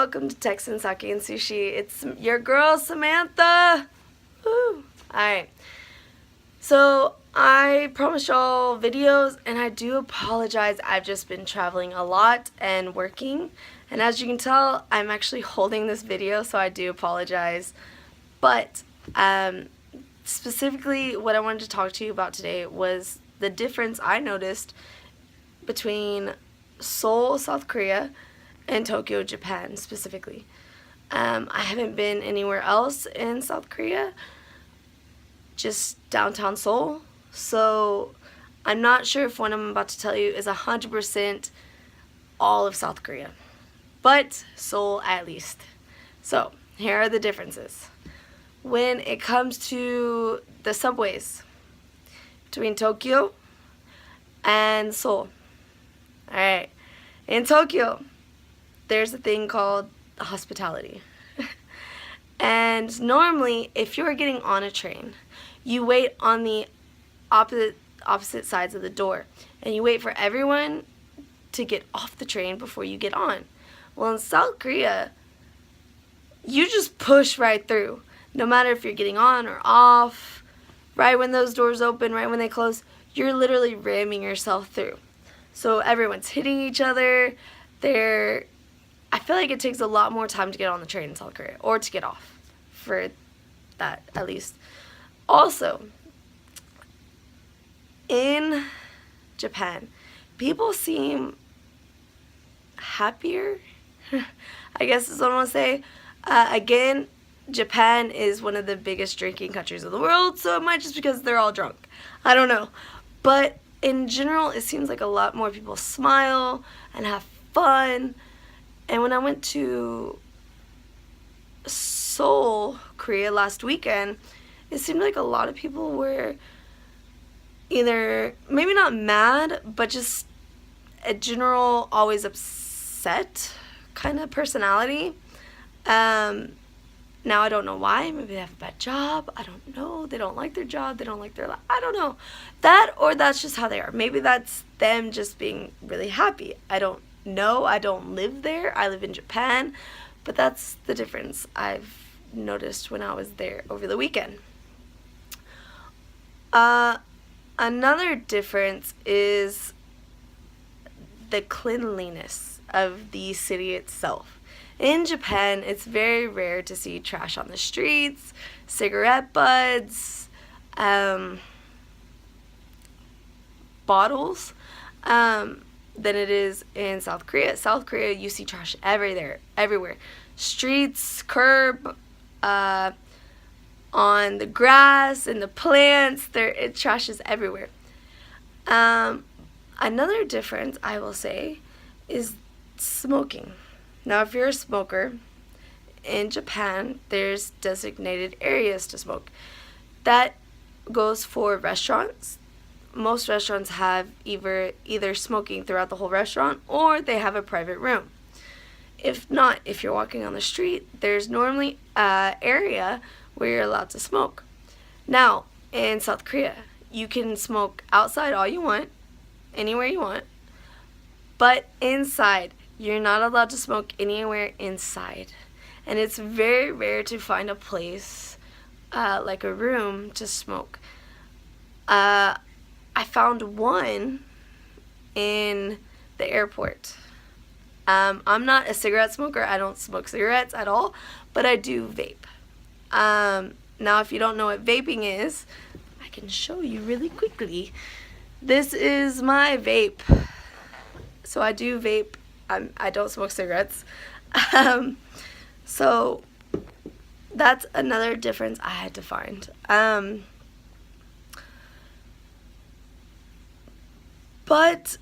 welcome to Texan Sake and Sushi. It's your girl Samantha. Woo. Alright, so I promised y'all videos, and I do apologize. I've just been traveling a lot and working, and as you can tell, I'm actually holding this video, so I do apologize. But specifically what I wanted to talk to you about today was the difference I noticed between Seoul, South Korea, and Tokyo, Japan specifically. I haven't been anywhere else in South Korea, just downtown Seoul, so I'm not sure if what I'm about to tell you is 100% all of South Korea, but Seoul at least. So here are the differences. When it comes to the subways between Tokyo and Seoul. Alright, in Tokyo, there's a thing called hospitality. And normally, if you're getting on a train, you wait on the opposite sides of the door, and you wait for everyone to get off the train before you get on. Well, in South Korea, you just push right through. No matter if you're getting on or off, right when those doors open, right when they close, you're literally ramming yourself through. So everyone's hitting each other. I feel like it takes a lot more time to get on the train in South Korea, or to get off, for that at least. Also, in Japan, people seem happier, I guess is what I want to say. Again, Japan is one of the biggest drinking countries of the world, so it might just because they're all drunk. I don't know. But in general, it seems like a lot more people smile and have fun. And when I went to Seoul, Korea last weekend, it seemed like a lot of people were either, maybe not mad, but just a general always upset kind of personality. Now I don't know why. Maybe they have a bad job. I don't know. They don't like their job. They don't like their life. I don't know. That, or that's just how they are. Maybe that's them just being really happy. I don't know. I don't live there. I live in Japan. But that's the difference I've noticed when I was there over the weekend. Another difference is the cleanliness of the city itself. In Japan, it's very rare to see trash on the streets, cigarette butts, bottles, than it is in South Korea. South Korea, you see trash everywhere. Streets, curb, on the grass, and the plants, trash is everywhere. Another difference, I will say, is smoking. Now, if you're a smoker, in Japan, there's designated areas to smoke. That goes for restaurants. Most restaurants have either smoking throughout the whole restaurant, or they have a private room. If not, if you're walking on the street, there's normally an area where you're allowed to smoke. Now, in South Korea, you can smoke outside all you want, anywhere you want, but inside, you're not allowed to smoke anywhere inside. And it's very rare to find a place, like a room, to smoke. I found one in the airport. I'm not a cigarette smoker. I don't smoke cigarettes at all, but I do vape. Now, if you don't know what vaping is, I can show you really quickly. This is my vape. So I do vape. I don't smoke cigarettes. So that's another difference I had to find. But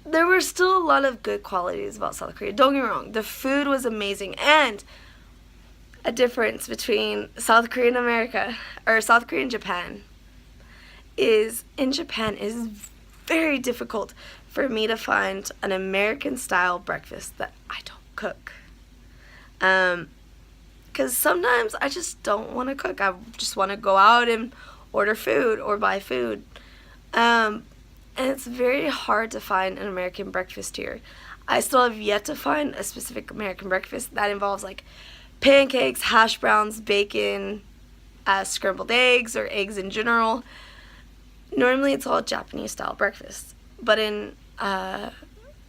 there were still a lot of good qualities about South Korea. Don't get me wrong. The food was amazing. And a difference between South Korea and America, or South Korea and Japan, is in Japan it is very difficult for me to find an American-style breakfast that I don't cook. Because sometimes I just don't want to cook. I just want to go out and order food or buy food. And and it's very hard to find an American breakfast here. I still have yet to find a specific American breakfast that involves like pancakes, hash browns, bacon, scrambled eggs, or eggs in general. Normally it's all Japanese style breakfast. But in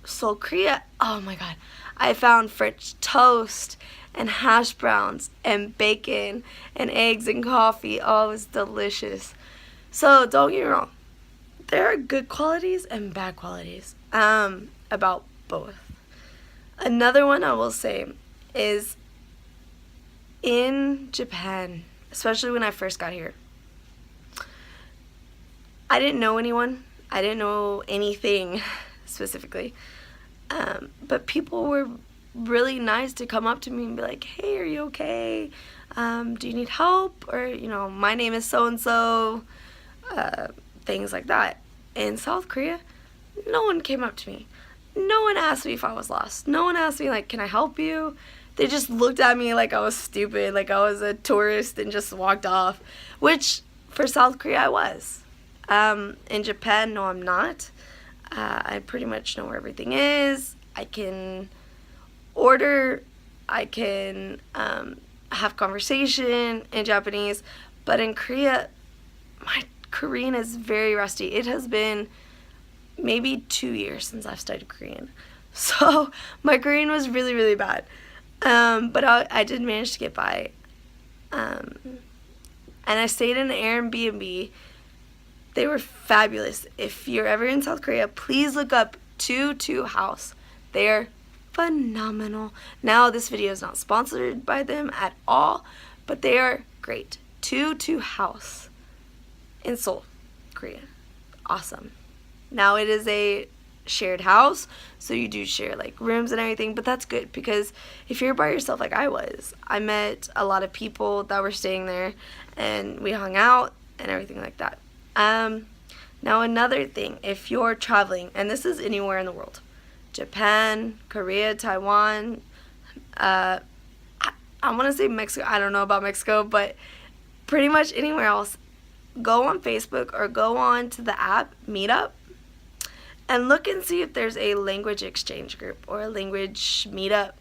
Seoul, Korea, oh my god, I found French toast and hash browns and bacon and eggs and coffee. Oh, it was delicious. So don't get me wrong, there are good qualities and bad qualities about both. Another one I will say is in Japan, especially when I first got here, I didn't know anyone. I didn't know anything specifically. But people were really nice to come up to me and be like, hey, are you okay? Do you need help? Or, my name is so-and-so. Things like that. In South Korea, no one came up to me. No one asked me if I was lost. No one asked me, like, can I help you? They just looked at me like I was stupid, like I was a tourist, and just walked off. Which, for South Korea, I was. In Japan, no, I'm not. I pretty much know where everything is. I can order. I can have conversation in Japanese. But in Korea, my Korean is very rusty. It has been maybe 2 years since I've studied Korean. So my Korean was really, really bad. But I did manage to get by. And I stayed in an Airbnb. They were fabulous. If you're ever in South Korea, please look up 22 House. They're phenomenal. Now, this video is not sponsored by them at all, but they are great. 22 House in Seoul, Korea. Awesome. Now, it is a shared house, so you do share like rooms and everything, but that's good because if you're by yourself like I was, I met a lot of people that were staying there and we hung out and everything like that. Now another thing, if you're traveling, and this is anywhere in the world, Japan, Korea, Taiwan, I want to say Mexico, I don't know about Mexico, but pretty much anywhere else, go on Facebook or go on to the app Meetup and look and see if there's a language exchange group or a language meetup.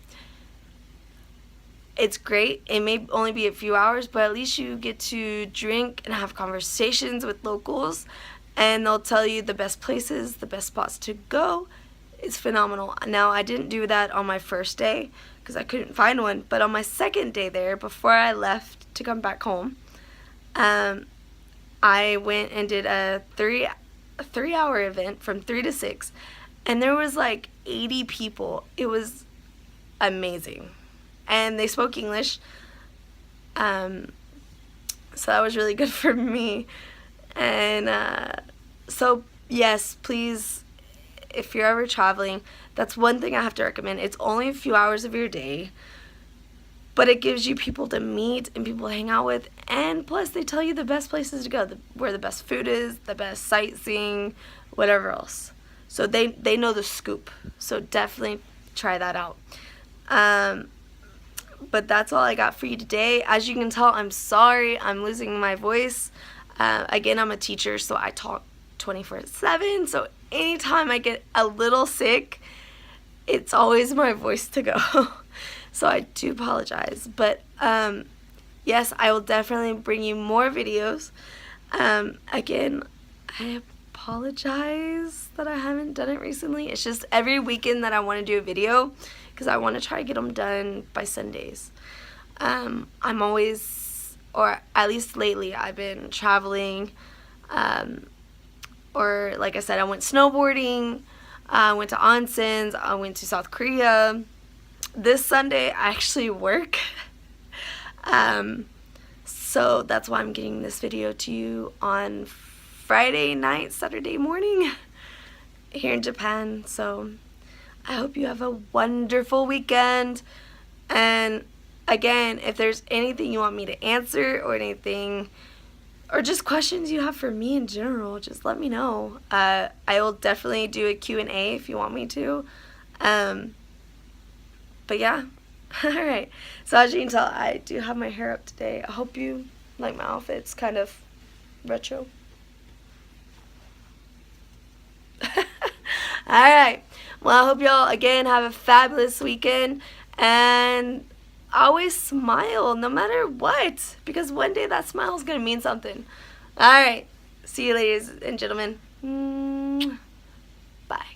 It's great. It may only be a few hours, but at least you get to drink and have conversations with locals, and they'll tell you the best places, the best spots to go. It's phenomenal. Now, I didn't do that on my first day because I couldn't find one, but on my second day there, before I left to come back home, I went and did a three-hour event from 3 to 6, and there was like 80 people. It was amazing. And they spoke English, so that was really good for me. And so, yes, please, if you're ever traveling, that's one thing I have to recommend. It's only a few hours of your day, but it gives you people to meet and people to hang out with, and plus they tell you the best places to go, where the best food is, the best sightseeing, whatever else. So they know the scoop, so definitely try that out. But that's all I got for you today. As you can tell, I'm sorry I'm losing my voice. Again, I'm a teacher, so I talk 24/7. So anytime I get a little sick, it's always my voice to go. So I do apologize. But yes, I will definitely bring you more videos. Again, I apologize that I haven't done it recently. It's just every weekend that I want to do a video, because I want to try to get them done by Sundays. I'm always, or at least lately, I've been traveling, or like I said, I went snowboarding, I went to onsens, I went to South Korea. This Sunday, I actually work, so that's why I'm getting this video to you on Friday night, Saturday morning, here in Japan. So I hope you have a wonderful weekend. And again, if there's anything you want me to answer or anything, or just questions you have for me in general, just let me know. I will definitely do a Q&A if you want me to. But yeah, alright. So as you can tell, I do have my hair up today. I hope you like my outfit. It's kind of retro. Alright. Well, I hope y'all, again, have a fabulous weekend. And always smile no matter what. Because one day that smile is going to mean something. Alright. See you, ladies and gentlemen. Bye.